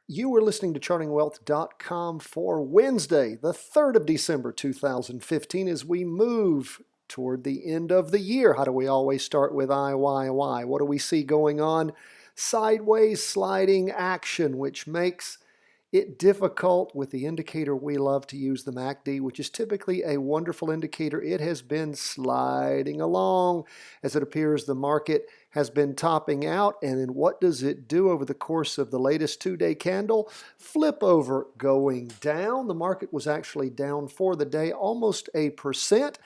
You were listening to chartingwealth.com for Wednesday, the 3rd of December 2015, as we move toward the end of the year. How do we always start with IYY? What do we see going on? Sideways sliding action, which makes it difficult with the indicator we love to use, the MACD, which is typically a wonderful indicator. It has been sliding along as it appears the market has been topping out. And then what does it do over the course of the latest 2-day candle? Flip over going down. The market was actually down for the day almost 1%.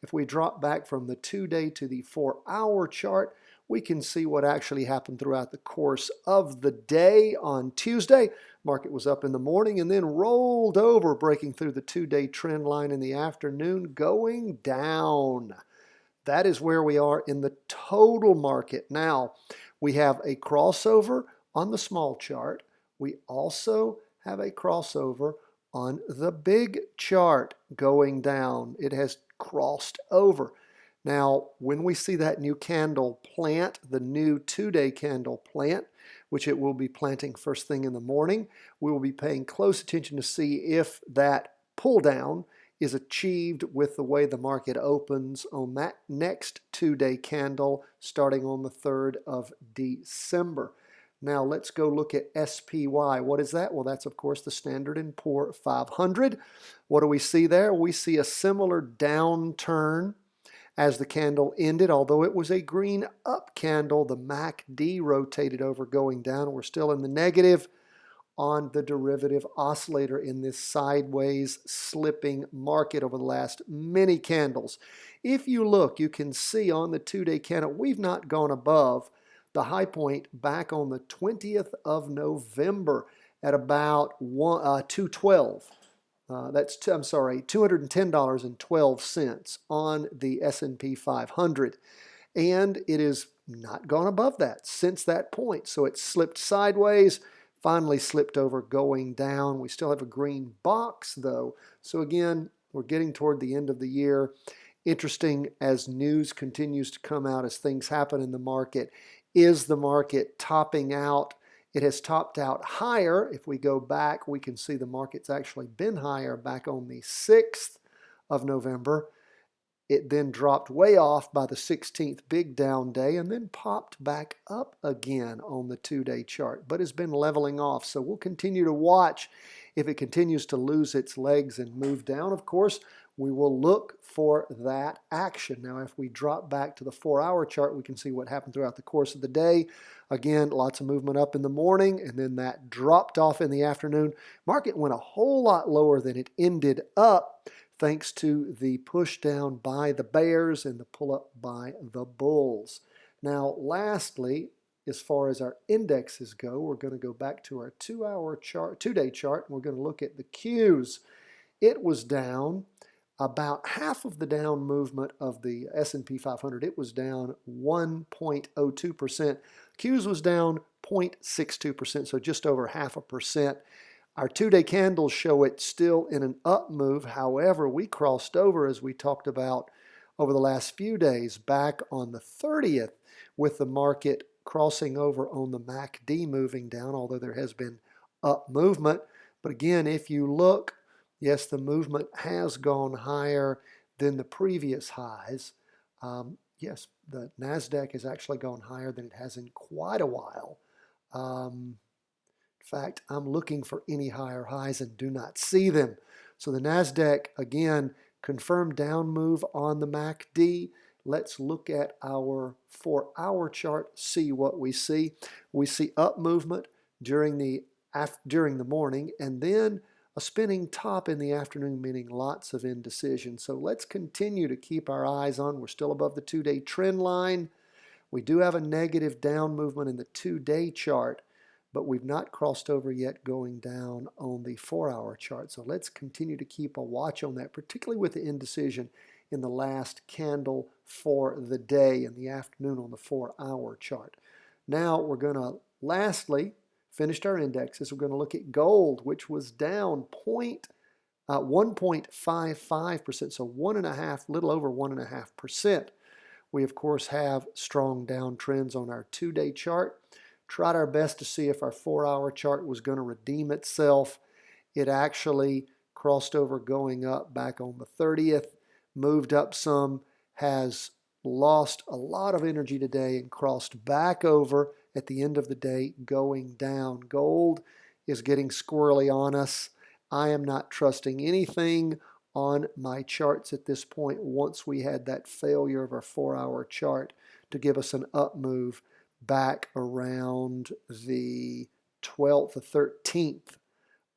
If we drop back from the 2-day to the 4-hour chart, we can see what actually happened throughout the course of the day. On Tuesday, market was up in the morning and then rolled over, breaking through the 2-day trend line in the afternoon, going down. That is where we are in the total market. Now, we have a crossover on the small chart. We also have a crossover on the big chart going down. It has crossed over. Now, when we see that new candle plant, the new 2-day candle plant, which it will be planting first thing in the morning, we will be paying close attention to see if that pull down is achieved with the way the market opens on that next 2-day candle starting on the 3rd of December. Now let's go look at SPY. What is that? Well, that's of course the Standard & Poor 500. What do we see there? We see a similar downturn as the candle ended. Although it was a green up candle, the MACD rotated over going down. We're still in the negative on the derivative oscillator in this sideways slipping market over the last many candles. If you look, you can see on the 2-day candle, we've not gone above the high point back on the 20th of November at about 212. $210.12 on the S&P 500. And it has not gone above that since that point. So it slipped sideways, finally slipped over going down. We still have a green box though. So again, we're getting toward the end of the year. Interesting as news continues to come out, as things happen in the market. Is the market topping out? It has topped out higher. If we go back, we can see the market's actually been higher back on the 6th of November. It then dropped way off by the 16th big down day and then popped back up again on the 2-day chart, but has been leveling off. So we'll continue to watch. If it continues to lose its legs and move down, of course, we will look for that action. Now, if we drop back to the 4-hour chart, we can see what happened throughout the course of the day. Again, lots of movement up in the morning, and then that dropped off in the afternoon. Market went a whole lot lower than it ended up, thanks to the push down by the bears and the pull up by the bulls. Now, lastly, as far as our indexes go, we're going to go back to our 2-day chart, and we're going to look at the Qs. It was down about half of the down movement of the S&P 500. It was down 1.02%. Qs was down 0.62%, so just over 0.5%. Our 2-day candles show it still in an up move. However, we crossed over, as we talked about over the last few days, back on the 30th, with the market crossing over on the MACD moving down, although there has been up movement. But again, if you look, yes, the movement has gone higher than the previous highs. Yes, the NASDAQ has actually gone higher than it has in quite a while. In fact, I'm looking for any higher highs and do not see them. So the NASDAQ, again, confirmed down move on the MACD. Let's look at our 4-hour chart, see what we see. We see up movement during the morning, and then a spinning top in the afternoon, meaning lots of indecision. So let's continue to keep our eyes on. We're still above the 2-day trend line. We do have a negative down movement in the 2-day chart, but we've not crossed over yet going down on the 4-hour chart. So let's continue to keep a watch on that, particularly with the indecision in the last candle for the day in the afternoon on the 4-hour chart. Now we're going to lastly finished our indexes. We're going to look at gold, which was down 1.55%, so little over 1.5%. We, of course, have strong downtrends on our 2-day chart. tried our best to see if our 4-hour chart was going to redeem itself. It actually crossed over going up back on the 30th, moved up some, has lost a lot of energy today and crossed back over at the end of the day going down. Gold is getting squirrely on us. I am not trusting anything on my charts at this point once we had that failure of our 4-hour chart to give us an up move back around the 12th or 13th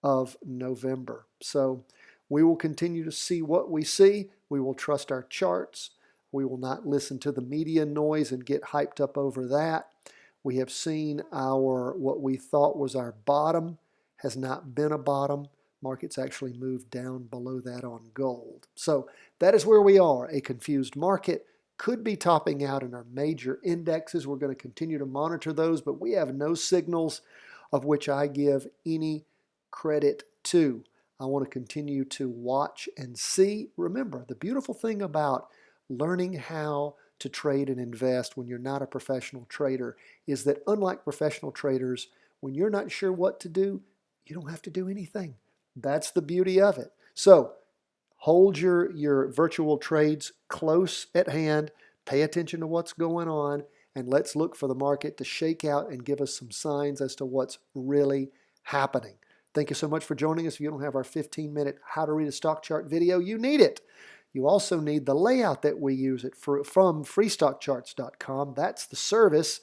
of November. So we will continue to see what we see. We will trust our charts. We will not listen to the media noise and get hyped up over that. We have seen what we thought was our bottom has not been a bottom. Markets actually moved down below that on gold. So that is where we are, a confused market. Could be topping out in our major indexes. We're going to continue to monitor those, but we have no signals of which I give any credit to. I want to continue to watch and see. Remember, the beautiful thing about learning how to trade and invest when you're not a professional trader is that unlike professional traders, when you're not sure what to do, you don't have to do anything. That's the beauty of it. So hold your virtual trades close at hand, pay attention to what's going on, and let's look for the market to shake out and give us some signs as to what's really happening. Thank you so much for joining us. If you don't have our 15-minute How to Read a Stock Chart video, you need it. You also need the layout that we use from freestockcharts.com. That's the service.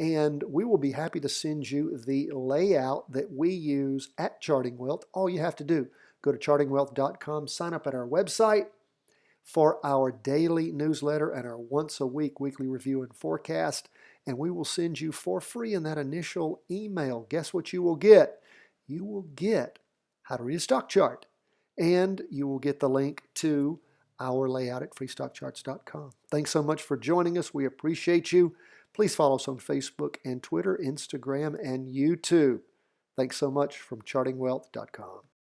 And we will be happy to send you the layout that we use at Charting Wealth. All you have to do, go to chartingwealth.com, sign up at our website for our daily newsletter and our once-a-week weekly review and forecast. And we will send you for free in that initial email. Guess what you will get? You will get How to Read a Stock Chart. And you will get the link to our layout at freestockcharts.com. Thanks so much for joining us. We appreciate you. Please follow us on Facebook and Twitter, Instagram, and YouTube. Thanks so much from chartingwealth.com.